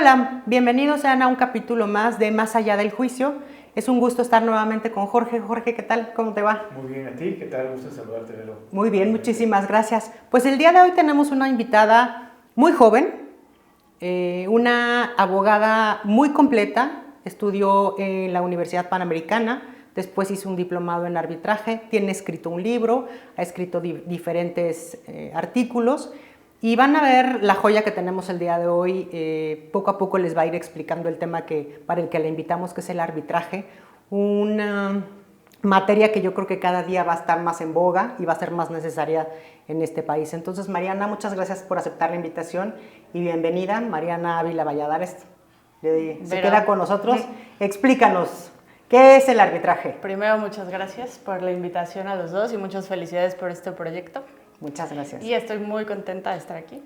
Hola, bienvenidos sean a un capítulo más de Más allá del juicio. Es un gusto estar nuevamente con Jorge. Jorge, ¿qué tal? ¿Cómo te va? Muy bien, ¿a ti? ¿Qué tal? Gusto saludarte, Velo. Muy bien, muchísimas gracias. Pues el día de hoy tenemos una invitada muy joven, una abogada muy completa, estudió en la Universidad Panamericana, después hizo un diplomado en arbitraje, tiene escrito un libro, ha escrito diferentes artículos. Y van a ver la joya que tenemos el día de hoy. Poco a poco les va a ir explicando el tema para el que le invitamos, que es el arbitraje. Una materia que yo creo que cada día va a estar más en boga y va a ser más necesaria en este país. Entonces, Mariana, muchas gracias por aceptar la invitación y bienvenida. Mariana Ávila Valladares se queda con nosotros. Explícanos, ¿qué es el arbitraje? Primero, muchas gracias por la invitación a los dos y muchas felicidades por este proyecto. Muchas gracias. Y estoy muy contenta de estar aquí.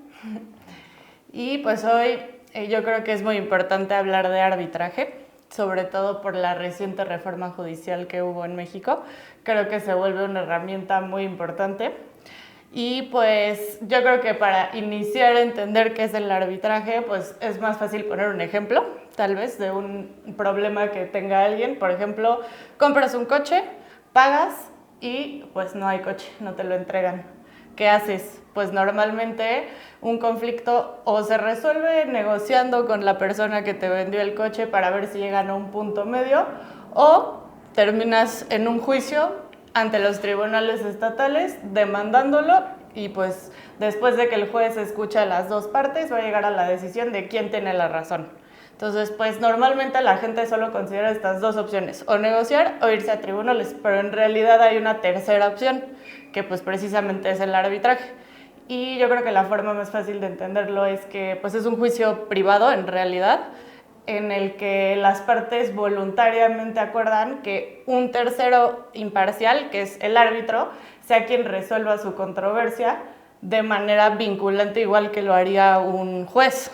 Y pues hoy yo creo que es muy importante hablar de arbitraje, sobre todo por la reciente reforma judicial que hubo en México. Creo que se vuelve una herramienta muy importante. Y pues yo creo que para iniciar a entender qué es el arbitraje, pues es más fácil poner un ejemplo, tal vez, de un problema que tenga alguien. Por ejemplo, compras un coche, pagas y pues no hay coche, no te lo entregan. ¿Qué haces? Pues normalmente un conflicto o se resuelve negociando con la persona que te vendió el coche para ver si llegan a un punto medio, o terminas en un juicio ante los tribunales estatales demandándolo, y pues después de que el juez escucha a las dos partes va a llegar a la decisión de quién tiene la razón. Entonces, pues normalmente la gente solo considera estas dos opciones, o negociar o irse a tribunales, pero en realidad hay una tercera opción, que pues precisamente es el arbitraje. Y yo creo que la forma más fácil de entenderlo es que pues es un juicio privado en realidad, en el que las partes voluntariamente acuerdan que un tercero imparcial, que es el árbitro, sea quien resuelva su controversia de manera vinculante, igual que lo haría un juez.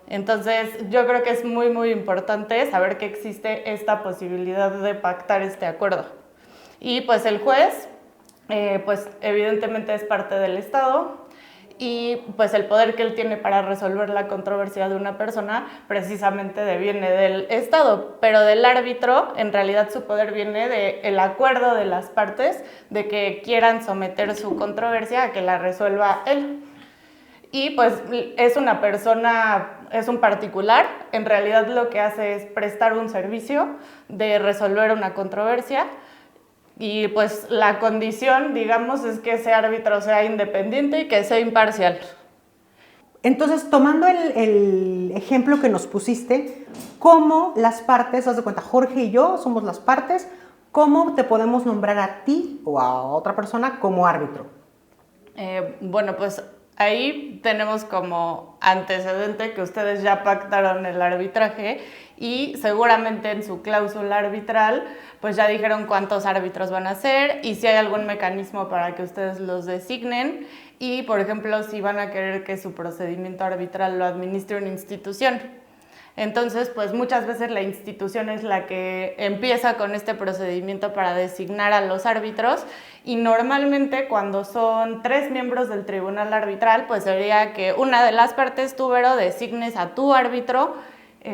Entonces, yo creo que es muy, muy importante saber que existe esta posibilidad de pactar este acuerdo. Y pues el juez, pues evidentemente es parte del Estado, y pues el poder que él tiene para resolver la controversia de una persona precisamente viene del Estado, pero del árbitro en realidad su poder viene del acuerdo de las partes de que quieran someter su controversia a que la resuelva él. Y pues es una persona, es un particular, en realidad lo que hace es prestar un servicio de resolver una controversia, y pues la condición, digamos, es que ese árbitro sea independiente y que sea imparcial. Entonces, tomando el ejemplo que nos pusiste, ¿cómo las partes, haz de cuenta, Jorge y yo somos las partes, cómo te podemos nombrar a ti o a otra persona como árbitro? Bueno, pues ahí tenemos como antecedente que ustedes ya pactaron el arbitraje y seguramente en su cláusula arbitral pues ya dijeron cuántos árbitros van a ser y si hay algún mecanismo para que ustedes los designen, y por ejemplo si van a querer que su procedimiento arbitral lo administre una institución. Entonces, pues muchas veces la institución es la que empieza con este procedimiento para designar a los árbitros, y normalmente cuando son 3 miembros del tribunal arbitral, pues sería que una de las partes, tú, Vero, designes a tu árbitro,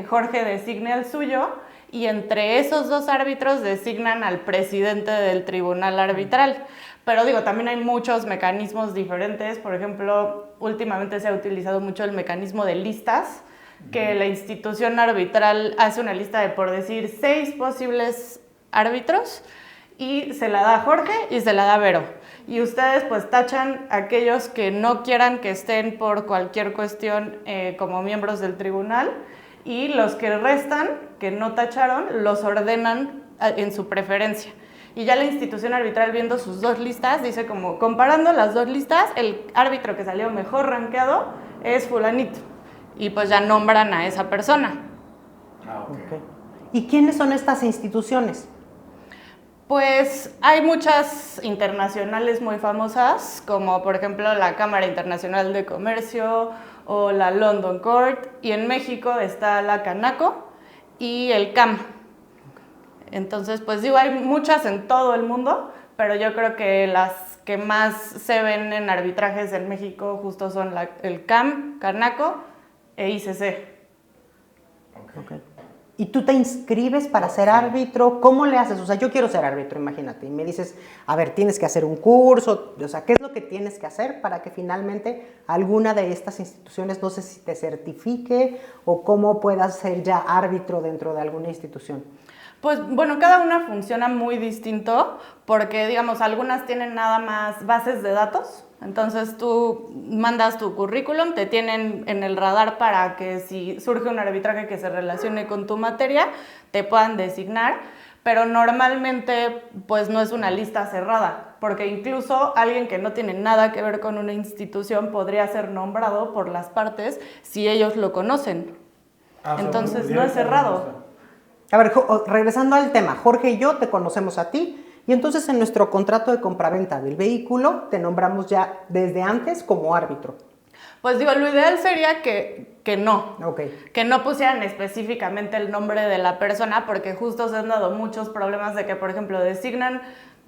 Jorge designe al suyo, y entre esos 2 árbitros designan al presidente del tribunal arbitral. Pero digo, también hay muchos mecanismos diferentes. Por ejemplo, últimamente se ha utilizado mucho el mecanismo de listas, que la institución arbitral hace una lista de, por decir, 6 posibles árbitros y se la da a Jorge y se la da a Vero. Y ustedes pues tachan a aquellos que no quieran que estén por cualquier cuestión como miembros del tribunal, y los que restan, que no tacharon, los ordenan en su preferencia. Y ya la institución arbitral, viendo sus 2 listas, dice como, comparando las 2 listas, el árbitro que salió mejor rankeado es fulanito. Y pues ya nombran a esa persona. Okay. ¿Y quiénes son estas instituciones? Pues hay muchas internacionales muy famosas, como por ejemplo la Cámara Internacional de Comercio o la London Court, y en México está la Canaco y el CAM. Entonces, pues digo, hay muchas en todo el mundo, pero yo creo que las que más se ven en arbitrajes en México justo son el CAM, Canaco e ICC. Okay. ¿Y tú te inscribes para ser árbitro? ¿Cómo le haces? O sea, yo quiero ser árbitro, imagínate. Y me dices, a ver, tienes que hacer un curso. O sea, ¿qué es lo que tienes que hacer para que finalmente alguna de estas instituciones, no sé si te certifique o cómo puedas ser ya árbitro dentro de alguna institución? Pues bueno, cada una funciona muy distinto porque, digamos, algunas tienen nada más bases de datos. Entonces tú mandas tu currículum, te tienen en el radar para que si surge un arbitraje que se relacione con tu materia, te puedan designar, pero normalmente pues no es una lista cerrada, porque incluso alguien que no tiene nada que ver con una institución podría ser nombrado por las partes si ellos lo conocen. Entonces no es cerrado. A ver, regresando al tema, Jorge y yo te conocemos a ti. Y entonces en nuestro contrato de compraventa del vehículo te nombramos ya desde antes como árbitro. Pues digo, lo ideal sería que no. Okay. Que no pusieran específicamente el nombre de la persona porque justo se han dado muchos problemas de que, por ejemplo, designan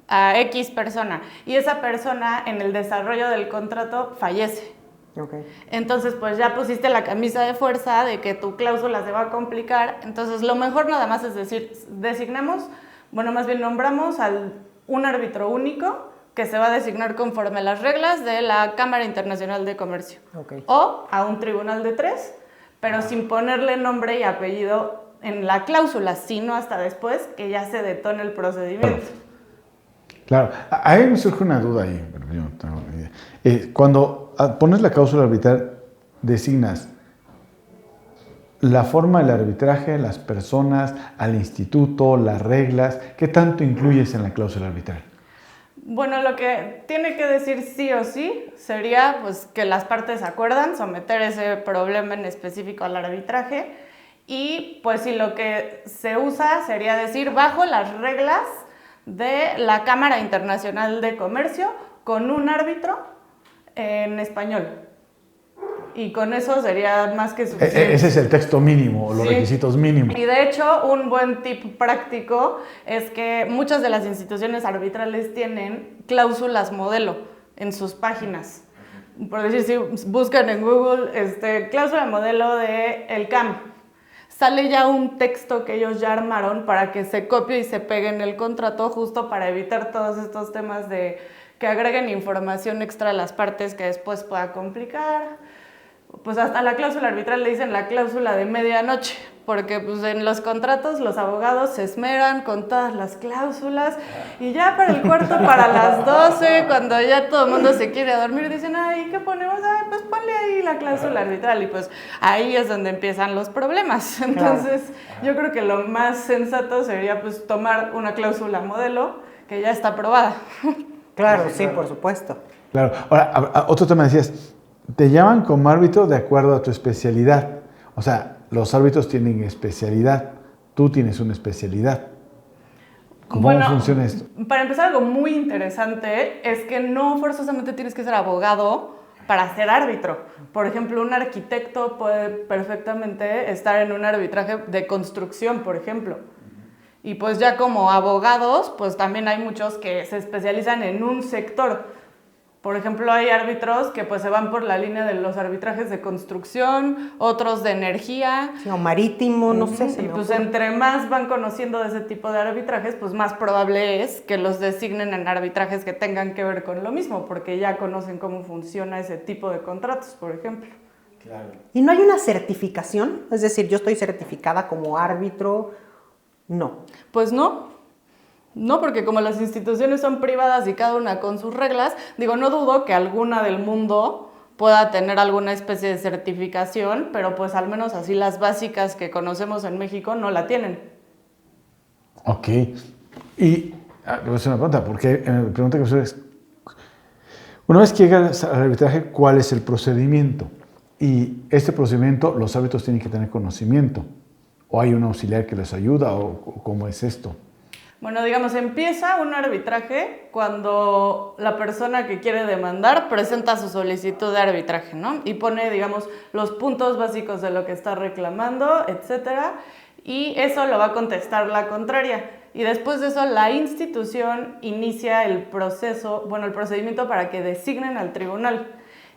a X persona y esa persona en el desarrollo del contrato fallece. Okay. Entonces, pues ya pusiste la camisa de fuerza de que tu cláusula se va a complicar. Entonces, lo mejor nada más es decir, designamos... Bueno, más bien nombramos a un árbitro único que se va a designar conforme a las reglas de la Cámara Internacional de Comercio. Okay. O a un tribunal de 3, pero sin ponerle nombre y apellido en la cláusula, sino hasta después que ya se detone el procedimiento. Claro, a mí me surge una duda ahí, pero yo no tengo ni idea. Cuando pones la cláusula arbitral, designas la forma del arbitraje, las personas, al instituto, las reglas. ¿Qué tanto incluyes en la cláusula arbitral? Bueno, lo que tiene que decir sí o sí sería pues, que las partes acuerdan someter ese problema en específico al arbitraje y pues si lo que se usa sería decir bajo las reglas de la Cámara Internacional de Comercio con un árbitro en español. Y con eso sería más que suficiente. Ese es el texto mínimo, los requisitos mínimos. Y de hecho, un buen tip práctico es que muchas de las instituciones arbitrales tienen cláusulas modelo en sus páginas. Por decir, si buscan en Google cláusula modelo de el CAM, sale ya un texto que ellos ya armaron para que se copie y se pegue en el contrato, justo para evitar todos estos temas de que agreguen información extra a las partes que después pueda complicar. Pues hasta la cláusula arbitral le dicen la cláusula de medianoche, porque pues en los contratos los abogados se esmeran con todas las cláusulas y ya para el cuarto para las 12, cuando ya todo el mundo se quiere dormir, dicen, ay, ¿qué ponemos? Ay, pues ponle ahí la cláusula arbitral y pues ahí es donde empiezan los problemas. Entonces yo creo que lo más sensato sería pues tomar una cláusula modelo que ya está aprobada. Claro, sí, por supuesto. Claro. Ahora, otro tema decías, te llaman como árbitro de acuerdo a tu especialidad. O sea, los árbitros tienen especialidad. Tú tienes una especialidad. ¿Cómo funciona esto? Para empezar, algo muy interesante es que no forzosamente tienes que ser abogado para ser árbitro. Por ejemplo, un arquitecto puede perfectamente estar en un arbitraje de construcción, por ejemplo. Y pues ya como abogados, pues también hay muchos que se especializan en un sector. Por ejemplo, hay árbitros que pues se van por la línea de los arbitrajes de construcción, otros de energía. Sí, o marítimo, no sé. Y pues entre más van conociendo de ese tipo de arbitrajes, pues más probable es que los designen en arbitrajes que tengan que ver con lo mismo, porque ya conocen cómo funciona ese tipo de contratos, por ejemplo. Claro. ¿Y no hay una certificación? Es decir, yo estoy certificada como árbitro. No. Pues no. No, porque como las instituciones son privadas y cada una con sus reglas, digo, no dudo que alguna del mundo pueda tener alguna especie de certificación, pero pues al menos así las básicas que conocemos en México no la tienen. Ok. Y le voy a hacer una pregunta, porque me pregunta que ustedes, una vez que llegas al arbitraje, ¿cuál es el procedimiento? Y este procedimiento los árbitros tienen que tener conocimiento. ¿O hay un auxiliar que les ayuda? ¿O cómo es esto? Bueno, digamos, empieza un arbitraje cuando la persona que quiere demandar presenta su solicitud de arbitraje, ¿no? Y pone, digamos, los puntos básicos de lo que está reclamando, etcétera, y eso lo va a contestar la contraria. Y después de eso, la institución inicia el proceso, bueno, el procedimiento para que designen al tribunal.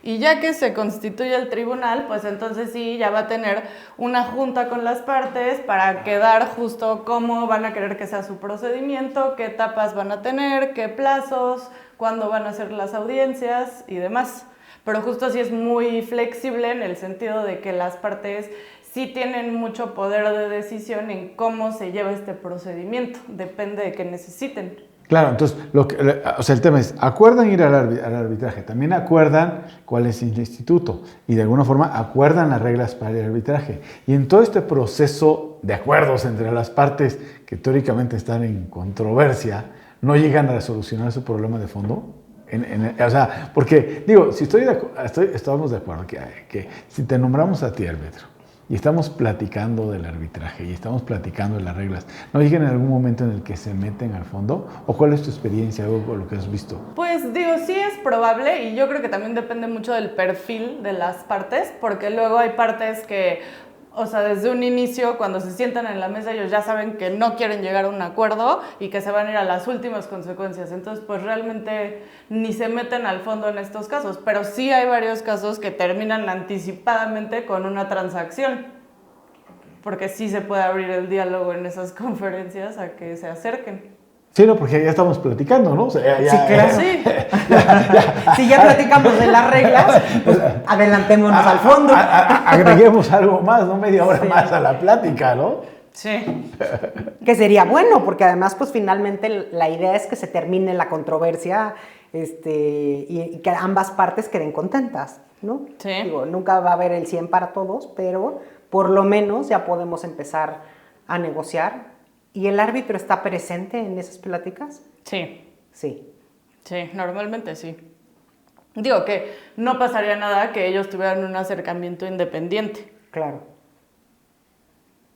Y ya que se constituye el tribunal, pues entonces sí, ya va a tener una junta con las partes para quedar justo cómo van a querer que sea su procedimiento, qué etapas van a tener, qué plazos, cuándo van a ser las audiencias y demás. Pero justo sí es muy flexible en el sentido de que las partes sí tienen mucho poder de decisión en cómo se lleva este procedimiento, depende de qué necesiten. Claro, entonces, o sea, el tema es, acuerdan ir al arbitraje, también acuerdan cuál es el instituto y de alguna forma acuerdan las reglas para el arbitraje. Y en todo este proceso de acuerdos entre las partes que teóricamente están en controversia, ¿no llegan a solucionar su problema de fondo? O sea, porque, digo, si estamos de acuerdo que si te nombramos a ti árbitro, y estamos platicando del arbitraje y estamos platicando de las reglas, ¿no llegan en algún momento en el que se meten al fondo? ¿O cuál es tu experiencia o lo que has visto? Pues digo, sí es probable y yo creo que también depende mucho del perfil de las partes, porque luego hay partes que, o sea, desde un inicio, cuando se sientan en la mesa, ellos ya saben que no quieren llegar a un acuerdo y que se van a ir a las últimas consecuencias. Entonces, pues realmente ni se meten al fondo en estos casos, pero sí hay varios casos que terminan anticipadamente con una transacción, porque sí se puede abrir el diálogo en esas conferencias a que se acerquen. Sí, no, porque ya estamos platicando, ¿no? O sea, sí, claro. Sí. Si ya platicamos de las reglas, pues adelantémonos al fondo. Agreguemos algo más, ¿no? Media hora más a la plática, ¿no? Sí. Que sería bueno, porque además, pues finalmente la idea es que se termine la controversia y que ambas partes queden contentas, ¿no? Sí. Digo, nunca va a haber el 100 para todos, pero por lo menos ya podemos empezar a negociar. ¿Y el árbitro está presente en esas pláticas? Sí. Sí. Sí, normalmente sí. Digo que no pasaría nada que ellos tuvieran un acercamiento independiente. Claro.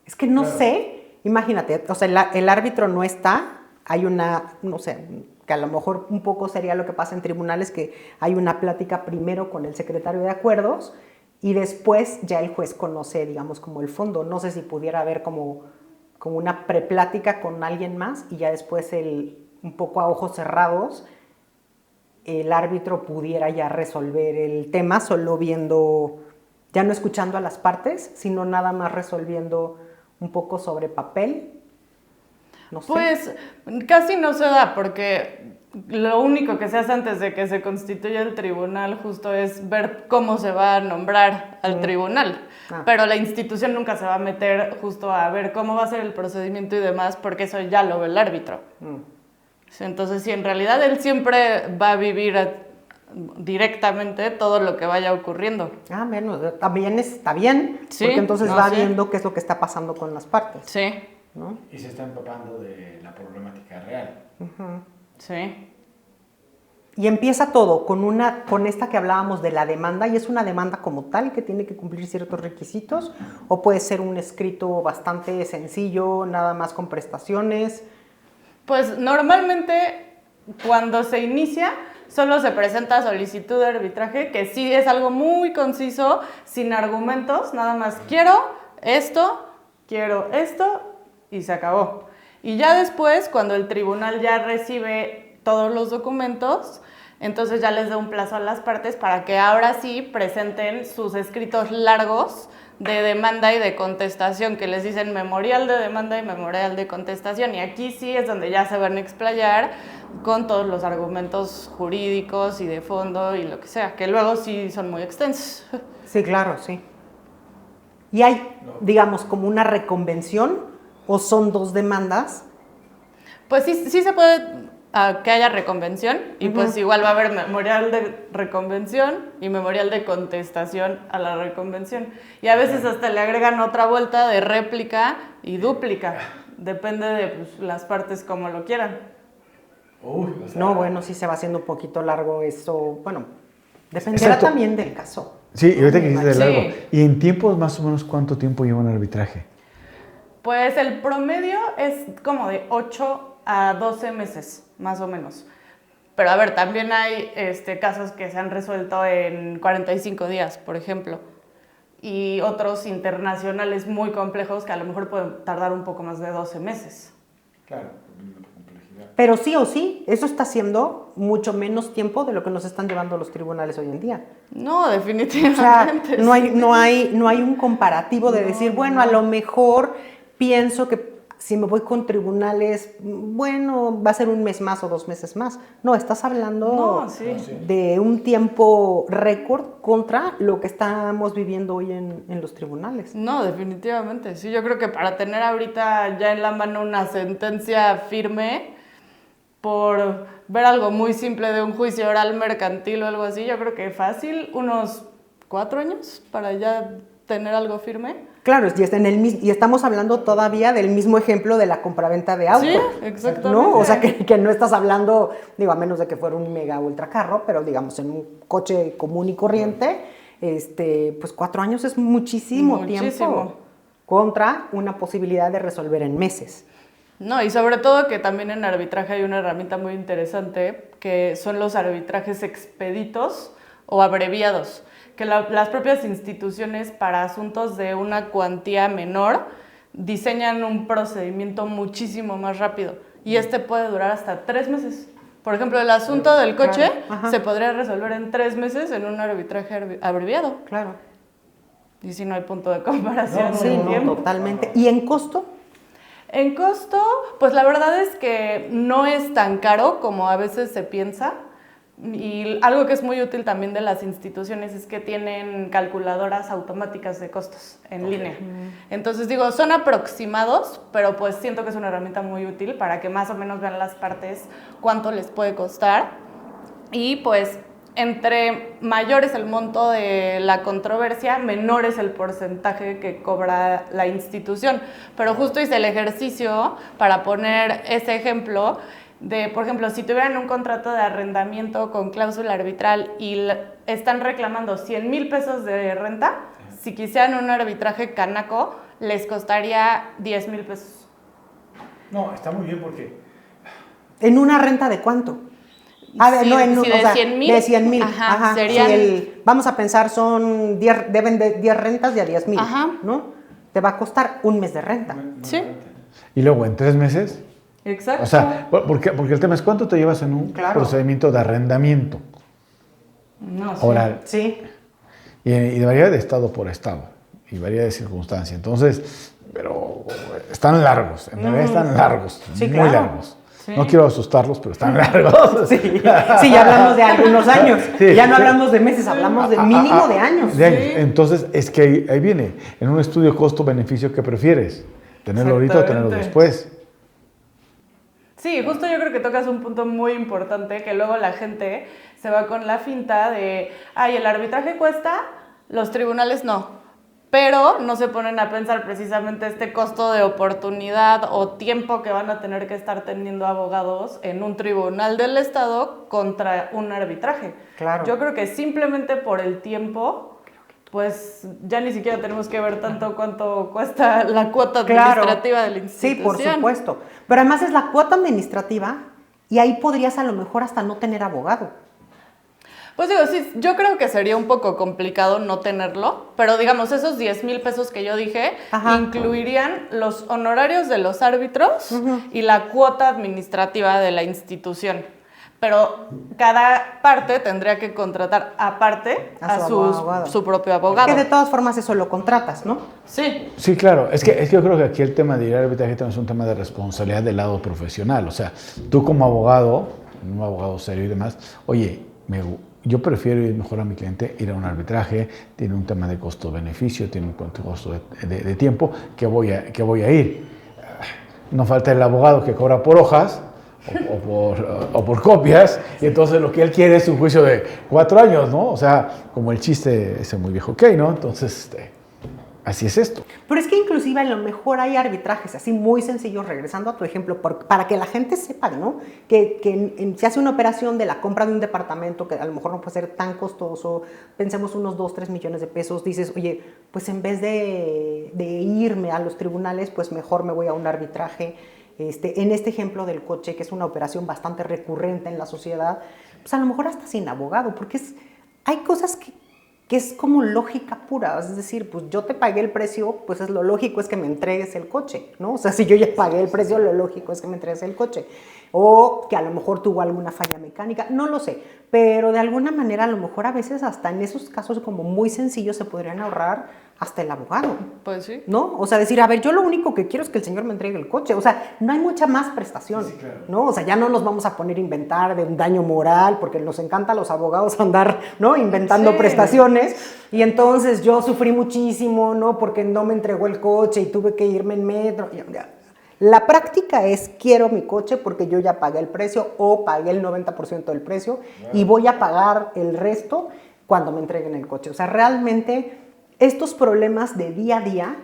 Es que no sé, imagínate, o sea, el árbitro no está, hay una, no sé, que a lo mejor un poco sería lo que pasa en tribunales, que hay una plática primero con el secretario de acuerdos y después ya el juez conoce, digamos, como el fondo. No sé si pudiera haber como una preplática con alguien más y ya después un poco a ojos cerrados el árbitro pudiera ya resolver el tema solo viendo, ya no escuchando a las partes, sino nada más resolviendo un poco sobre papel. No sé. Pues casi no se da porque lo único que se hace antes de que se constituya el tribunal justo es ver cómo se va a nombrar al tribunal. Pero la institución nunca se va a meter justo a ver cómo va a ser el procedimiento y demás, porque eso ya lo ve el árbitro. Entonces, sí, en realidad él siempre va a vivir directamente todo lo que vaya ocurriendo. Bueno, también está bien, sí, porque entonces va viendo qué es lo que está pasando con las partes. Sí. ¿No? Y se está empapando de la problemática real. Sí. Y empieza todo con esta que hablábamos de la demanda, y es una demanda como tal que tiene que cumplir ciertos requisitos, o puede ser un escrito bastante sencillo, nada más con prestaciones. Pues normalmente cuando se inicia solo se presenta solicitud de arbitraje, que sí es algo muy conciso, sin argumentos, nada más quiero esto y se acabó. Y ya después, cuando el tribunal ya recibe todos los documentos, entonces ya les da un plazo a las partes para que ahora sí presenten sus escritos largos de demanda y de contestación, que les dicen memorial de demanda y memorial de contestación. Y aquí sí es donde ya se van a explayar con todos los argumentos jurídicos y de fondo y lo que sea, que luego sí son muy extensos. Sí, claro, sí. ¿Y hay, digamos, como una reconvención o son dos demandas? Pues sí se puede que haya reconvención y pues igual va a haber memorial de reconvención y memorial de contestación a la reconvención. Y a veces hasta le agregan otra vuelta de réplica y dúplica. Depende de las partes como lo quieran. No, bueno, sí se va haciendo un poquito largo eso. Bueno, dependerá también del caso. Sí, y ahorita que dices de largo. ¿Y en tiempos más o menos cuánto tiempo lleva un arbitraje? Pues el promedio es como de 8 a 12 meses, más o menos. Pero a ver, también hay casos que se han resuelto en 45 días, por ejemplo. Y otros internacionales muy complejos que a lo mejor pueden tardar un poco más de 12 meses. Claro, por la complejidad. Pero sí o sí, eso está haciendo mucho menos tiempo de lo que nos están llevando los tribunales hoy en día. No, O sea, definitivamente. no hay un comparativo de decir, bueno, a lo mejor pienso que si me voy con tribunales, bueno, va a ser un mes más o 2 meses más. No, estás hablando No, sí. de un tiempo récord contra lo que estamos viviendo hoy en los tribunales. No, definitivamente. Sí, yo creo que para tener ahorita ya en la mano una sentencia firme por ver algo muy simple de un juicio oral mercantil o algo así, yo creo que fácil, unos 4 años para ya tener algo firme. Claro, y estamos hablando todavía del mismo ejemplo de la compraventa de auto. Sí, exactamente. ¿No? O sea, que no estás hablando, digo, a menos de que fuera un mega ultra carro, pero digamos en un coche común y corriente, pues 4 años es muchísimo tiempo contra una posibilidad de resolver en meses. No, y sobre todo que también en arbitraje hay una herramienta muy interesante que son los arbitrajes expeditos o abreviados, que las propias instituciones para asuntos de una cuantía menor diseñan un procedimiento muchísimo más rápido y puede durar hasta 3 meses. Por ejemplo, el asunto del coche se podría resolver en 3 meses en un arbitraje abreviado. Claro. Y si no hay punto de comparación. Sí, no, totalmente. ¿Y en costo? En costo, pues la verdad es que no es tan caro como a veces se piensa. Y algo que es muy útil también de las instituciones es que tienen calculadoras automáticas de costos en línea. Entonces digo, son aproximados, pero pues siento que es una herramienta muy útil para que más o menos vean las partes cuánto les puede costar. Y pues entre mayor es el monto de la controversia, menor es el porcentaje que cobra la institución. Pero justo hice el ejercicio para poner ese ejemplo de, por ejemplo, si tuvieran un contrato de arrendamiento con cláusula arbitral y están reclamando 100,000 pesos de renta, si quisieran un arbitraje canaco, les costaría 10,000 pesos. No, está muy bien porque... ¿En una renta de cuánto? Sí, de 100,000. De 100,000. Ajá, serían... vamos a pensar, deben de 10 rentas de a 10,000, ¿no? Te va a costar un mes de renta. Sí. Y luego, en 3 meses... Exacto. O sea, porque el tema es cuánto te llevas en un procedimiento de arrendamiento oral. Sí. Y varía de estado por estado, y varía de circunstancia. Entonces, pero están largos, en realidad están largos, sí, muy largos. Sí. No quiero asustarlos, pero están largos. Sí, ya hablamos de algunos años. Sí, ya no hablamos de meses, hablamos de mínimo de años. De años. Entonces, es que ahí viene, en un estudio costo-beneficio, ¿qué prefieres? ¿Tenerlo ahorita o tenerlo después? Sí, justo yo creo que tocas un punto muy importante, que luego la gente se va con la finta de, ay, el arbitraje cuesta, los tribunales no. Pero no se ponen a pensar precisamente este costo de oportunidad o tiempo que van a tener que estar teniendo abogados en un tribunal del Estado contra un arbitraje. Claro. Yo creo que simplemente por el tiempo, pues ya ni siquiera tenemos que ver tanto cuánto cuesta la cuota administrativa de la institución. Sí, por supuesto. Pero además es la cuota administrativa y ahí podrías a lo mejor hasta no tener abogado. Pues digo, sí, yo creo que sería un poco complicado no tenerlo, pero digamos, esos 10,000 pesos que yo dije incluirían los honorarios de los árbitros y la cuota administrativa de la institución. Pero cada parte tendría que contratar aparte a su propio abogado. Que de todas formas eso lo contratas, ¿no? Sí. Sí, claro. Es que yo creo que aquí el tema de ir al arbitraje también es un tema de responsabilidad del lado profesional. O sea, tú como abogado, un abogado serio y demás, oye, yo prefiero ir mejor a mi cliente, ir a un arbitraje, tiene un tema de costo-beneficio, tiene un costo de tiempo, que voy a ir. No falta el abogado que cobra por hojas o por copias, y entonces lo que él quiere es un juicio de 4 años, ¿no? O sea, como el chiste ese muy viejo que hay, ¿no? Entonces, así es esto. Pero es que inclusive a lo mejor hay arbitrajes así muy sencillos, regresando a tu ejemplo, para que la gente sepa, ¿no? Que se hace una operación de la compra de un departamento que a lo mejor no puede ser tan costoso, pensemos unos 2-3 millones de pesos, dices, oye, pues en vez de irme a los tribunales, pues mejor me voy a un arbitraje. En este ejemplo del coche, que es una operación bastante recurrente en la sociedad, pues a lo mejor hasta sin abogado, porque hay cosas que es como lógica pura, es decir, pues yo te pagué el precio, pues es lo lógico es que me entregues el coche, ¿no? O sea, si yo ya pagué el precio, lo lógico es que me entregues el coche. O que a lo mejor tuvo alguna falla mecánica, no lo sé, pero de alguna manera a lo mejor a veces hasta en esos casos como muy sencillos se podrían ahorrar hasta el abogado. Pues sí. ¿No? O sea, decir, a ver, yo lo único que quiero es que el señor me entregue el coche. O sea, no hay mucha más prestación, Sí, claro. ¿no? O sea, ya no nos vamos a poner a inventar de un daño moral, porque nos encanta a los abogados andar, ¿no? Inventando Sí. prestaciones. Y entonces yo sufrí muchísimo, ¿no? Porque no me entregó el coche y tuve que irme en metro. La práctica es, quiero mi coche porque yo ya pagué el precio o pagué el 90% del precio y voy a pagar el resto cuando me entreguen el coche. O sea, realmente estos problemas de día a día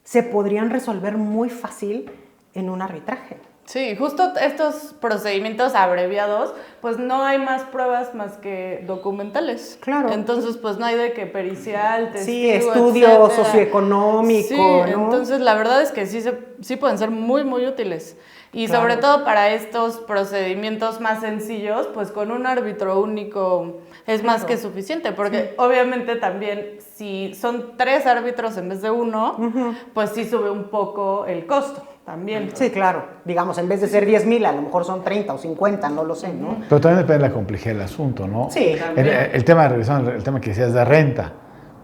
se podrían resolver muy fácil en un arbitraje. Sí, justo estos procedimientos abreviados, pues no hay más pruebas más que documentales. Claro. Entonces, pues no hay de que pericial, testigo, Sí, estudio etcétera. socioeconómico, Sí, ¿no? entonces la verdad es que sí pueden ser muy, muy útiles. Y Claro. sobre todo para estos procedimientos más sencillos, pues con un árbitro único es más que suficiente, porque obviamente también si son 3 árbitros en vez de 1, pues sí sube un poco el costo también. Sí, claro. Digamos, en vez de ser 10,000, a lo mejor son 30 o 50, no lo sé, ¿no? Pero también depende de la complejidad del asunto, ¿no? Sí, El tema, revisando el tema que decías de renta.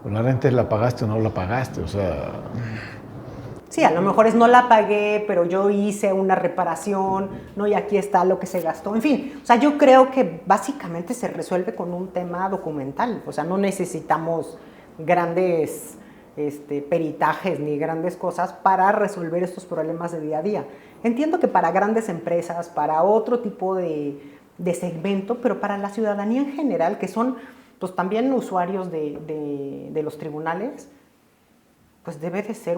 Pues la renta la pagaste o no la pagaste, o sea... Sí, a lo mejor es no la pagué, pero yo hice una reparación, ¿no? Y aquí está lo que se gastó. En fin, o sea, yo creo que básicamente se resuelve con un tema documental. O sea, no necesitamos grandes peritajes ni grandes cosas para resolver estos problemas de día a día. Entiendo que para grandes empresas, para otro tipo de segmento, pero para la ciudadanía en general, que son pues también usuarios de los tribunales, pues debe de ser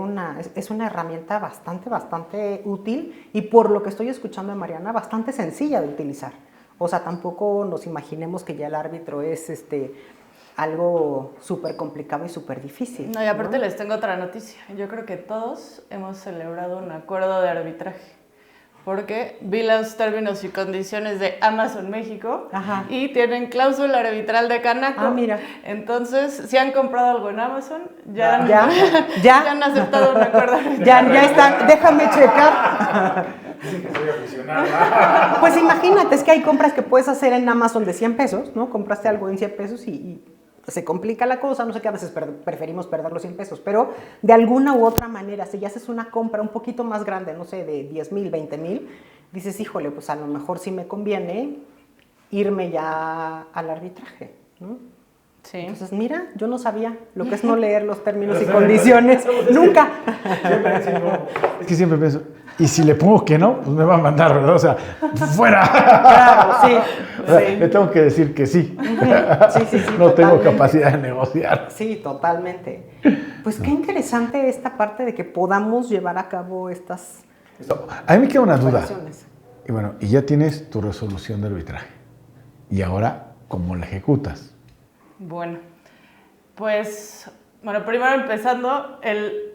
es una herramienta bastante útil y por lo que estoy escuchando de Mariana, bastante sencilla de utilizar. O sea, tampoco nos imaginemos que ya el árbitro es algo súper complicado y súper difícil. No, y aparte les tengo otra noticia. Yo creo que todos hemos celebrado un acuerdo de arbitraje. Porque vi los términos y condiciones de Amazon México. Ajá. Y tienen cláusula arbitral de Canaco. Ah, mira. Entonces, si han comprado algo en Amazon, ya Ya. han aceptado un acuerdo arbitral. Ya están, déjame checar. Dicen que soy aficionado. Pues imagínate, es que hay compras que puedes hacer en Amazon de 100 pesos, ¿no? Compraste algo en 100 pesos y se complica la cosa, no sé qué, a veces preferimos perder los 100 pesos, pero de alguna u otra manera, si ya haces una compra un poquito más grande, no sé, de 10,000, 20,000, dices, híjole, pues a lo mejor sí me conviene irme ya al arbitraje, ¿no? Sí. Entonces, mira, yo no sabía lo que es no leer los términos y condiciones, nunca. Es que siempre pienso, y si le pongo que no, pues me va a mandar, ¿verdad? O sea, ¡fuera! Claro, sí. O sea, Sí. le tengo que decir que sí. Sí, No tengo totalmente. capacidad de negociar. Sí, totalmente. Pues qué interesante esta parte de que podamos llevar a cabo estas A mí me queda una duda. operaciones. Y bueno, y ya tienes tu resolución de arbitraje. Y ahora, ¿cómo la ejecutas? Bueno, pues, primero empezando,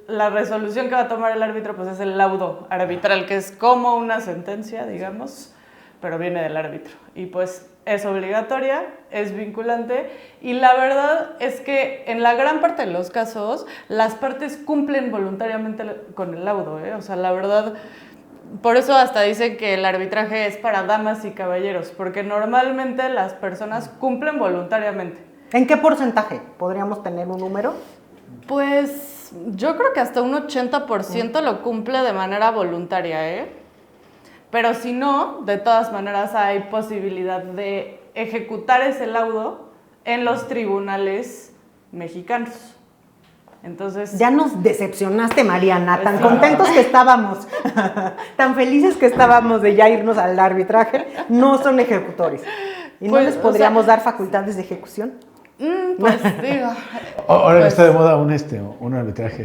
la resolución que va a tomar el árbitro pues es el laudo arbitral, que es como una sentencia, digamos, pero viene del árbitro. Y pues es obligatoria, es vinculante, y la verdad es que en la gran parte de los casos las partes cumplen voluntariamente con el laudo, ¿eh? O sea, la verdad... Por eso hasta dicen que el arbitraje es para damas y caballeros, porque normalmente las personas cumplen voluntariamente. ¿En qué porcentaje? ¿Podríamos tener un número? Pues yo creo que hasta un 80% lo cumple de manera voluntaria, ¿eh? Pero si no, de todas maneras hay posibilidad de ejecutar ese laudo en los tribunales mexicanos. Entonces... Ya nos decepcionaste, Mariana, tan contentos que estábamos, tan felices que estábamos de ya irnos al arbitraje, no son ejecutores. ¿Y no Pues, les podríamos dar facultades de ejecución? pues digo... Ahora pues, está de moda un arbitraje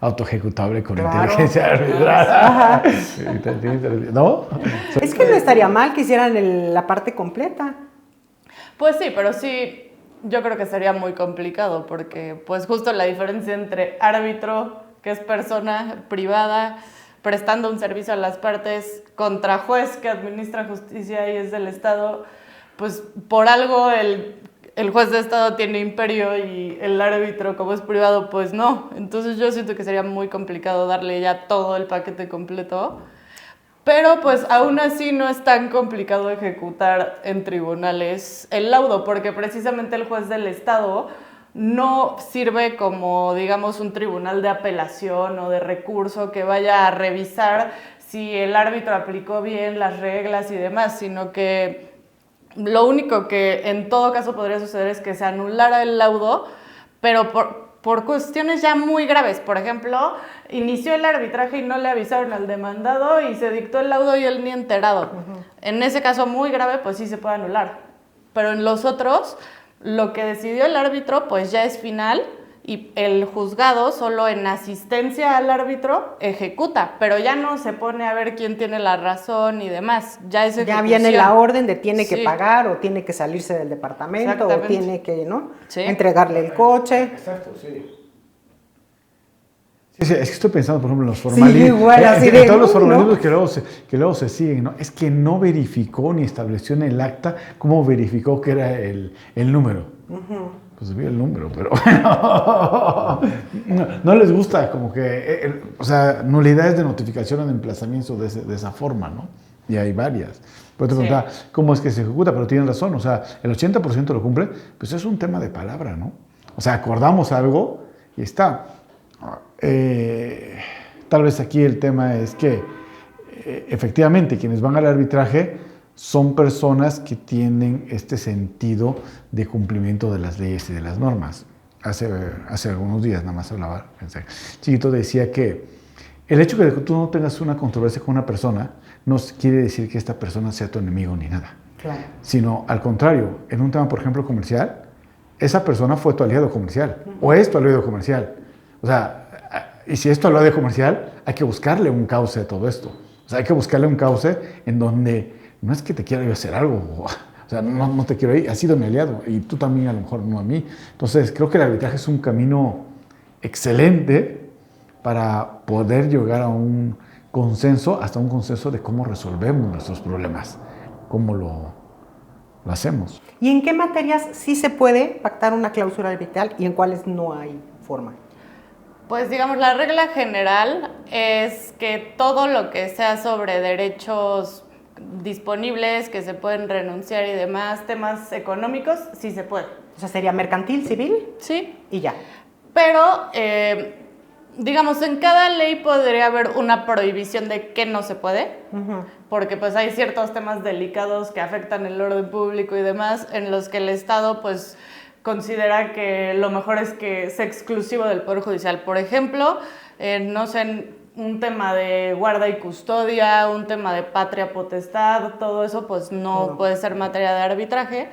autoejecutable con Claro. inteligencia arbitral. ¿No? Es que no estaría mal que hicieran la parte completa. Pues sí, pero sí, yo creo que sería muy complicado porque pues justo la diferencia entre árbitro, que es persona privada, prestando un servicio a las partes, contra juez que administra justicia y es del Estado, pues por algo el juez de estado tiene imperio y el árbitro, como es privado, pues no. Entonces yo siento que sería muy complicado darle ya todo el paquete completo. Pero pues aún así no es tan complicado ejecutar en tribunales el laudo, porque precisamente el juez del estado no sirve como, digamos, un tribunal de apelación o de recurso que vaya a revisar si el árbitro aplicó bien las reglas y demás, sino que lo único que en todo caso podría suceder es que se anulara el laudo, pero por cuestiones ya muy graves. Por ejemplo, inició el arbitraje y no le avisaron al demandado y se dictó el laudo y él ni enterado. En ese caso muy grave, pues sí se puede anular. Pero en los otros, lo que decidió el árbitro, pues ya es final y el juzgado solo en asistencia al árbitro ejecuta, pero ya no se pone a ver quién tiene la razón y demás. Ya es ejecución. Ya viene la orden de tiene que pagar o tiene que salirse del departamento o tiene que, ¿no? Sí. Entregarle el coche. Exacto, sí. Sí, es que estoy pensando, por ejemplo, en los formalismos. Sí, igual, así de, todos los formalismos, ¿no? que luego se siguen, ¿no? Es que no verificó ni estableció en el acta cómo verificó que era el número. Pues vi el número, pero no les gusta como que, o sea, nulidades de notificación o de emplazamiento de esa forma, ¿no? Y hay varias. Pero te preguntaba, ¿cómo es que se ejecuta? Pero tienen razón, o sea, el 80% lo cumple, pues es un tema de palabra, ¿no? O sea, acordamos algo y está. Tal vez aquí el tema es que efectivamente quienes van al arbitraje son personas que tienen este sentido de cumplimiento de las leyes y de las normas. Hace algunos días nada más hablaba, pensé, Chiquito decía que el hecho de que tú no tengas una controversia con una persona no quiere decir que esta persona sea tu enemigo ni nada. Claro. Sino al contrario, en un tema, por ejemplo, comercial, esa persona fue tu aliado comercial o es tu aliado comercial. O sea, y si es tu aliado comercial, hay que buscarle un cauce a todo esto. O sea, hay que buscarle un cauce en donde no es que te quiera yo hacer algo, o sea, no te quiero ir, has sido mi aliado y tú también a lo mejor no a mí. Entonces, creo que el arbitraje es un camino excelente para poder llegar a un consenso, hasta un consenso de cómo resolvemos nuestros problemas, cómo lo hacemos. ¿Y en qué materias sí se puede pactar una cláusula arbitral y en cuáles no hay forma? Pues digamos, la regla general es que todo lo que sea sobre derechos disponibles, que se pueden renunciar y demás, temas económicos, sí se puede. O sea, sería mercantil, civil Sí. y ya. Pero, digamos, en cada ley podría haber una prohibición de qué no se puede, porque pues hay ciertos temas delicados que afectan el orden público y demás, en los que el Estado pues considera que lo mejor es que sea exclusivo del Poder Judicial. Por ejemplo, no sé, un tema de guarda y custodia, un tema de patria potestad, todo eso pues no puede ser materia de arbitraje.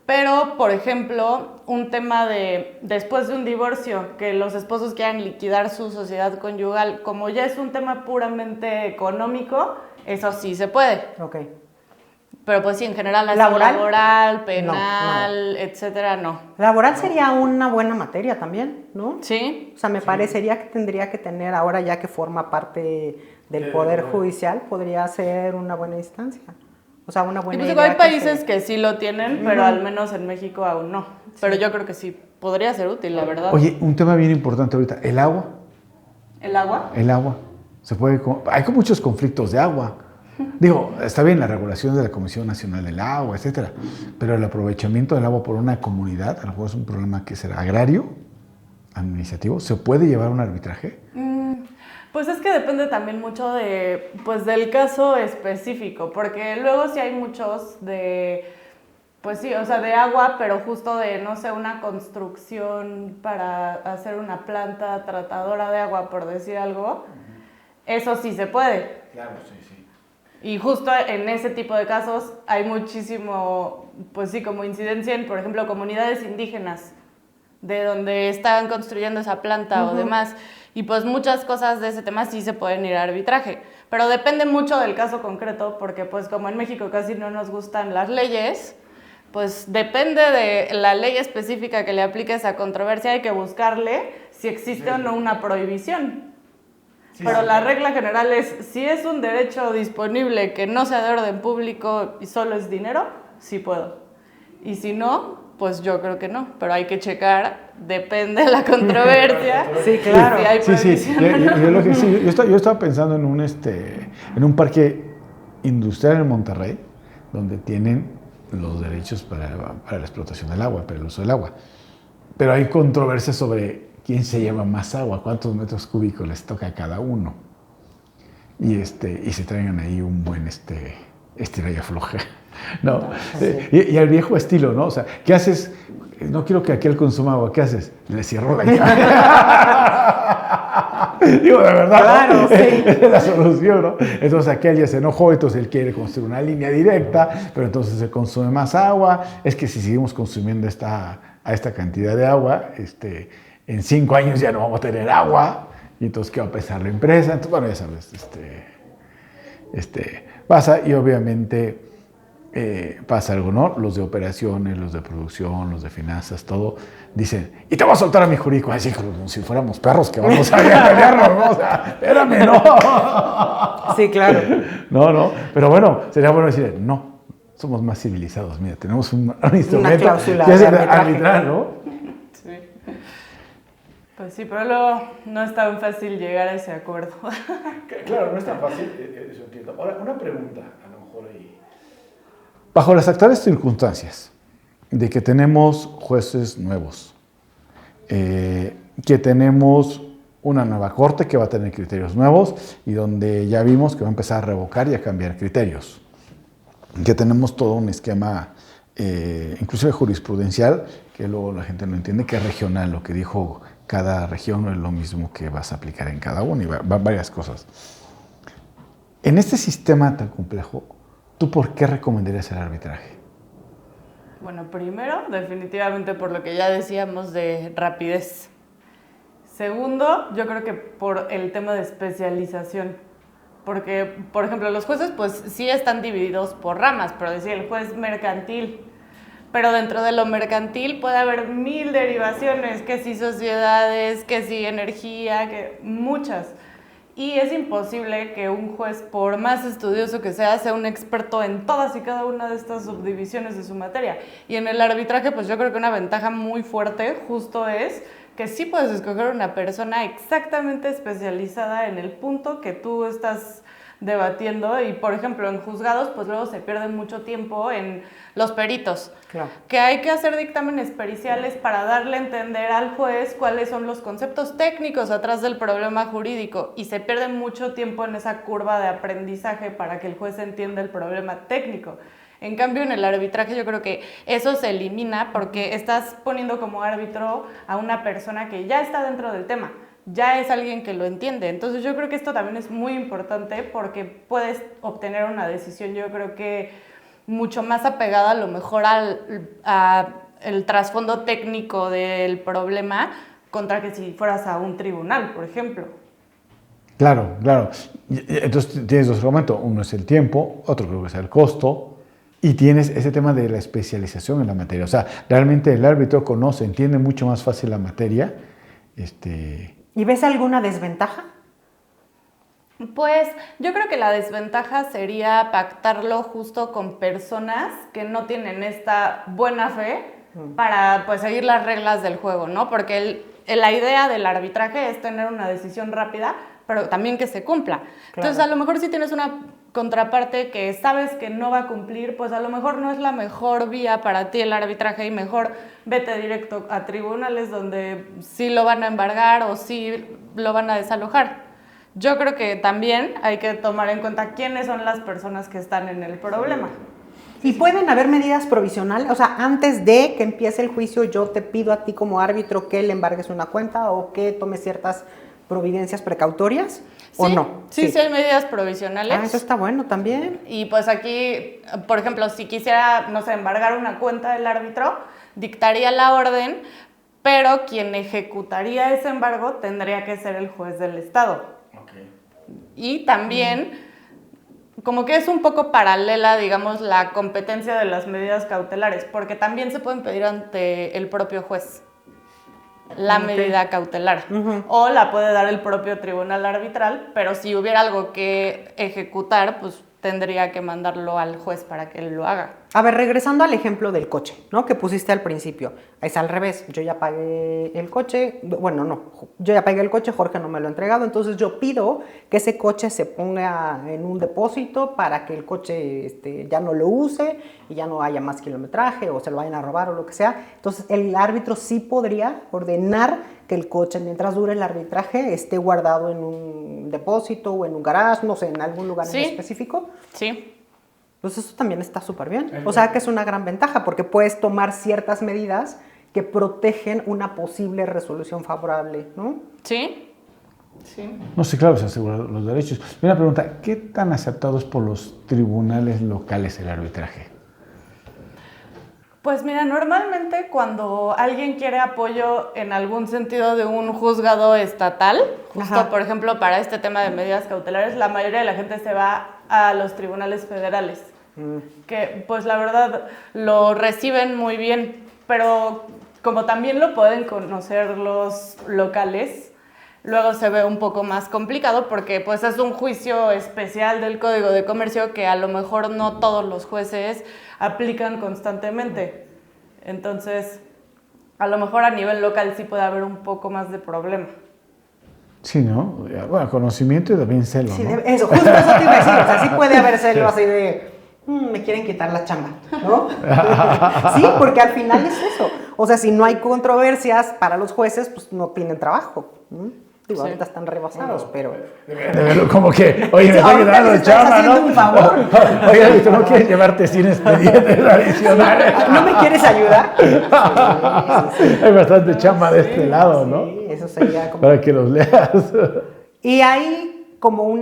Pero, por ejemplo, un tema de después de un divorcio, que los esposos quieran liquidar su sociedad conyugal, como ya es un tema puramente económico, eso sí se puede. Ok. Pero pues sí, en general, así laboral, penal, etcétera, no. Laboral sería una buena materia también, ¿no? Sí. O sea, me parecería que tendría que tener, ahora ya que forma parte del Poder Judicial, podría ser una buena instancia. O sea, una buena Y pues idea. hay países que sí lo tienen, pero al menos en México aún no. Pero yo creo que sí, podría ser útil, la verdad. Oye, un tema bien importante ahorita, el agua. ¿El agua? El agua. Hay muchos conflictos de agua. Digo, está bien la regulación de la Comisión Nacional del Agua, etcétera, pero el aprovechamiento del agua por una comunidad, a lo mejor es un problema que será agrario, administrativo. ¿Se puede llevar un arbitraje? Pues es que depende también mucho de, pues, del caso específico, porque luego sí hay muchos de, pues sí, o sea, de agua, pero justo de, no sé, una construcción para hacer una planta tratadora de agua, por decir algo, eso sí se puede. Claro, sí, sí. Y justo en ese tipo de casos hay muchísimo, pues sí, como incidencia en, por ejemplo, comunidades indígenas, de donde estaban construyendo esa planta o demás. Y pues muchas cosas de ese tema sí se pueden ir a arbitraje. Pero depende mucho del caso concreto, porque pues como en México casi no nos gustan las leyes, pues depende de la ley específica que le aplique esa controversia, hay que buscarle si existe o no una prohibición. Sí, pero la regla general es, si es un derecho disponible que no sea de orden público y solo es dinero, sí puedo. Y si no, pues yo creo que no, pero hay que checar, depende de la controversia. Sí, claro. Si hay prohibición. Yo estaba pensando en un parque industrial en Monterrey, donde tienen los derechos para la explotación del agua, para el uso del agua. Pero hay controversia sobre quién se lleva más agua, cuántos metros cúbicos les toca a cada uno. Y se traigan ahí un buen estira y afloja. ¿No? Y al viejo estilo, ¿no? O sea, ¿qué haces? No quiero que aquel consuma agua, ¿qué haces? Le cierro la llave. Digo, de verdad, claro, sí. Es la solución, ¿no? Entonces aquel ya se enojó, entonces él quiere construir una línea directa, pero entonces se consume más agua. Es que si seguimos consumiendo a esta cantidad de agua, en 5 años ya no vamos a tener agua, y entonces ¿qué va a pensar la empresa? Entonces, bueno, ya sabes, pasa, y obviamente pasa algo, ¿no? Los de operaciones, los de producción, los de finanzas, todo, dicen, y te voy a soltar a mi jurídico, así como si fuéramos perros que vamos a pelearnos, ¿no? O sea, espérame, no. Sí, claro. No, pero bueno, sería bueno decir, no, somos más civilizados, mira, tenemos un instrumento cláusula que es de el arbitraje. arbitrar, ¿no? Sí. Pues sí, pero luego no es tan fácil llegar a ese acuerdo. Claro, no es tan fácil, eso entiendo. Ahora, una pregunta, a lo mejor ahí. Bajo las actuales circunstancias de que tenemos jueces nuevos, que tenemos una nueva corte que va a tener criterios nuevos y donde ya vimos que va a empezar a revocar y a cambiar criterios, que tenemos todo un esquema, inclusive jurisprudencial, que luego la gente no entiende, que es regional, lo que dijo cada región no es lo mismo que vas a aplicar en cada uno, y van varias cosas. En este sistema tan complejo, ¿tú por qué recomendarías el arbitraje? Bueno, primero, definitivamente por lo que ya decíamos de rapidez. Segundo, yo creo que por el tema de especialización. Porque, por ejemplo, los jueces pues sí están divididos por ramas, pero decía el juez mercantil. Pero dentro de lo mercantil puede haber 1000 derivaciones, que si sociedades, que si energía, que muchas. Y es imposible que un juez, por más estudioso que sea un experto en todas y cada una de estas subdivisiones de su materia. Y en el arbitraje, pues yo creo que una ventaja muy fuerte justo es que sí puedes escoger una persona exactamente especializada en el punto que tú estás debatiendo. Y, por ejemplo, en juzgados, pues luego se pierde mucho tiempo en los peritos. Claro. Que hay que hacer dictámenes periciales para darle a entender al juez cuáles son los conceptos técnicos atrás del problema jurídico, y se pierde mucho tiempo en esa curva de aprendizaje para que el juez entienda el problema técnico. En cambio, en el arbitraje yo creo que eso se elimina porque estás poniendo como árbitro a una persona que ya está dentro del tema, ya es alguien que lo entiende. Entonces yo creo que esto también es muy importante porque puedes obtener una decisión, yo creo que mucho más apegada a lo mejor al trasfondo técnico del problema, contra que si fueras a un tribunal, por ejemplo. Claro. Entonces tienes dos argumentos. Uno es el tiempo, otro creo que es el costo, y tienes ese tema de la especialización en la materia. O sea, realmente el árbitro conoce, entiende mucho más fácil la materia. ¿Y ves alguna desventaja? Pues yo creo que la desventaja sería pactarlo justo con personas que no tienen esta buena fe para pues seguir las reglas del juego, ¿no? Porque la idea del arbitraje es tener una decisión rápida, pero también que se cumpla. Claro. Entonces, a lo mejor si tienes una contraparte que sabes que no va a cumplir, pues a lo mejor no es la mejor vía para ti el arbitraje, y mejor vete directo a tribunales donde sí lo van a embargar o sí lo van a desalojar. Yo creo que también hay que tomar en cuenta quiénes son las personas que están en el problema. ¿Y pueden haber medidas provisionales? O sea, antes de que empiece el juicio, yo te pido a ti como árbitro que le embargues una cuenta o que tomes ciertas providencias precautorias, ¿o no? Sí, hay medidas provisionales. Eso está bueno también. Y pues aquí, por ejemplo, si quisiera, no sé, embargar una cuenta del árbitro, dictaría la orden, pero quien ejecutaría ese embargo tendría que ser el juez del estado. Y también, como que es un poco paralela, digamos, la competencia de las medidas cautelares, porque también se pueden pedir ante el propio juez la medida cautelar, o la puede dar el propio tribunal arbitral, pero si hubiera algo que ejecutar, pues tendría que mandarlo al juez para que él lo haga. A ver, regresando al ejemplo del coche, ¿no? Que pusiste al principio. Es al revés. Yo ya pagué el coche. Bueno, no. Yo ya pagué el coche, Jorge no me lo ha entregado. Entonces yo pido que ese coche se ponga en un depósito para que el coche ya no lo use y ya no haya más kilometraje o se lo vayan a robar o lo que sea. Entonces el árbitro sí podría ordenar que el coche, mientras dure el arbitraje, esté guardado en un depósito o en un garage, no sé, en algún lugar en específico. Sí. Pues eso también está súper bien. O sea que es una gran ventaja porque puedes tomar ciertas medidas que protegen una posible resolución favorable, ¿no? Sí. Sí. No sé, claro, se aseguran los derechos. Y una pregunta, ¿qué tan aceptado es por los tribunales locales el arbitraje? Pues mira, normalmente cuando alguien quiere apoyo en algún sentido de un juzgado estatal, justo por ejemplo para este tema de medidas cautelares, la mayoría de la gente se va a los tribunales federales, que pues la verdad lo reciben muy bien, pero como también lo pueden conocer los locales, luego se ve un poco más complicado porque pues es un juicio especial del Código de Comercio que a lo mejor no todos los jueces aplican constantemente. Entonces, a lo mejor a nivel local sí puede haber un poco más de problema. Sí, ¿no? Bueno, conocimiento y también celo, Sí, ¿no? eso, justo eso te iba a decir. O sea, sí puede haber celo así de, me quieren quitar la chamba, ¿no? Sí, porque al final es eso. O sea, si no hay controversias para los jueces, pues no tienen trabajo. Digo, ahorita están rebasados, pero... De verlo como que, oye, me está ahorita quedando les estás chamba, haciendo ¿no? un favor. Oye, ¿tú no quieres llevarte 100 expedientes adicionales? ¿No me quieres ayudar? Sí. Hay bastante chamba de este lado, ¿no? Sí, eso sería como... Para que los leas. Y hay como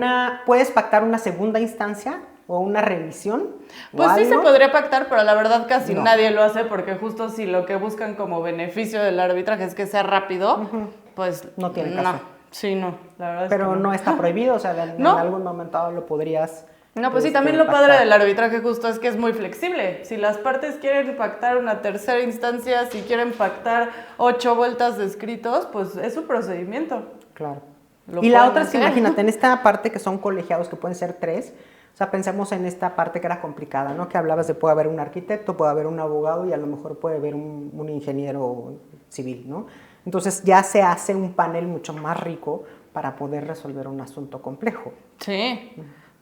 puedes pactar una segunda instancia o una revisión. Pues sí se podría pactar, pero la verdad casi No. nadie lo hace porque justo si lo que buscan como beneficio del arbitraje es que sea rápido, pues No tiene caso. Sí, no, la verdad es Pero que no está prohibido, o sea, en No. algún momento dado lo podrías... No, pues sí, también lo padre del arbitraje justo es que es muy flexible. Si las partes quieren pactar una tercera instancia, si quieren pactar 8 vueltas de escritos, pues es su procedimiento. Claro. Lo Y la pueden otra es que hacer. imagínate, en esta parte que son colegiados, que pueden ser 3, o sea, pensemos en esta parte que era complicada, ¿no? Que hablabas de puede haber un arquitecto, puede haber un abogado y a lo mejor puede haber un ingeniero civil, ¿no? Entonces ya se hace un panel mucho más rico para poder resolver un asunto complejo. Sí.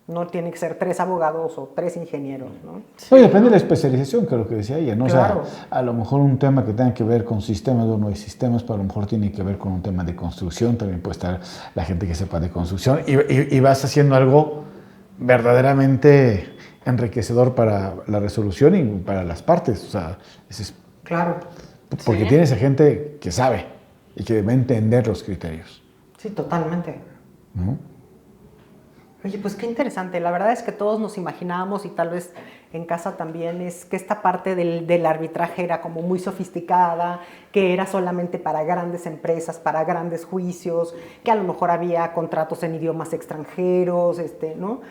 No tiene que ser 3 abogados o 3 ingenieros, ¿no? Oye, depende de la especialización, que es lo que decía ella, ¿no? Claro. O sea, a lo mejor un tema que tenga que ver con sistemas o no hay sistemas, pero a lo mejor tiene que ver con un tema de construcción, también puede estar la gente que sepa de construcción, y vas haciendo algo verdaderamente enriquecedor para la resolución y para las partes, o sea, Claro. porque Sí. tienes a gente que sabe y que debe entender los criterios, Sí, totalmente. ¿no? Oye, pues qué interesante. La verdad es que todos nos imaginábamos y tal vez en casa también es que esta parte del arbitraje era como muy sofisticada, que era solamente para grandes empresas, para grandes juicios, que a lo mejor había contratos en idiomas extranjeros, ¿no?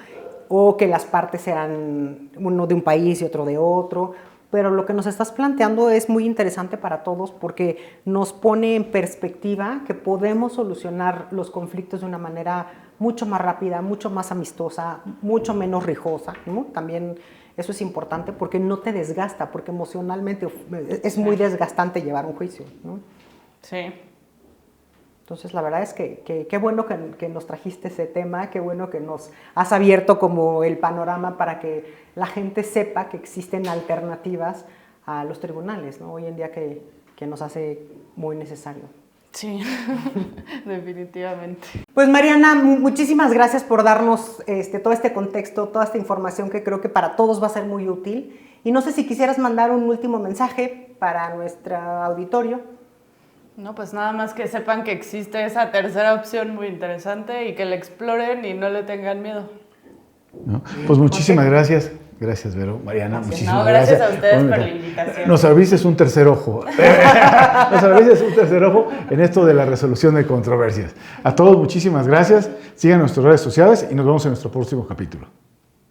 O que las partes eran uno de un país y otro de otro. Pero lo que nos estás planteando es muy interesante para todos porque nos pone en perspectiva que podemos solucionar los conflictos de una manera mucho más rápida, mucho más amistosa, mucho menos rijosa, ¿no? También eso es importante porque no te desgasta, porque emocionalmente es muy desgastante llevar un juicio, ¿no? Sí. Entonces, la verdad es que qué bueno que nos trajiste ese tema, qué bueno que nos has abierto como el panorama para que la gente sepa que existen alternativas a los tribunales, ¿no? Hoy en día que nos hace muy necesario. Sí, definitivamente. Pues Mariana, muchísimas gracias por darnos todo este contexto, toda esta información que creo que para todos va a ser muy útil. Y no sé si quisieras mandar un último mensaje para nuestro auditorio. No, pues nada más que sepan que existe esa tercera opción muy interesante y que la exploren y no le tengan miedo. ¿No? Pues muchísimas gracias. Gracias, Vero. Mariana, muchísimas No, gracias a ustedes Bueno, por la invitación. Nos abriste un tercer ojo. Nos abriste un tercer ojo en esto de la resolución de controversias. A todos, muchísimas gracias. Sigan nuestras redes sociales y nos vemos en nuestro próximo capítulo.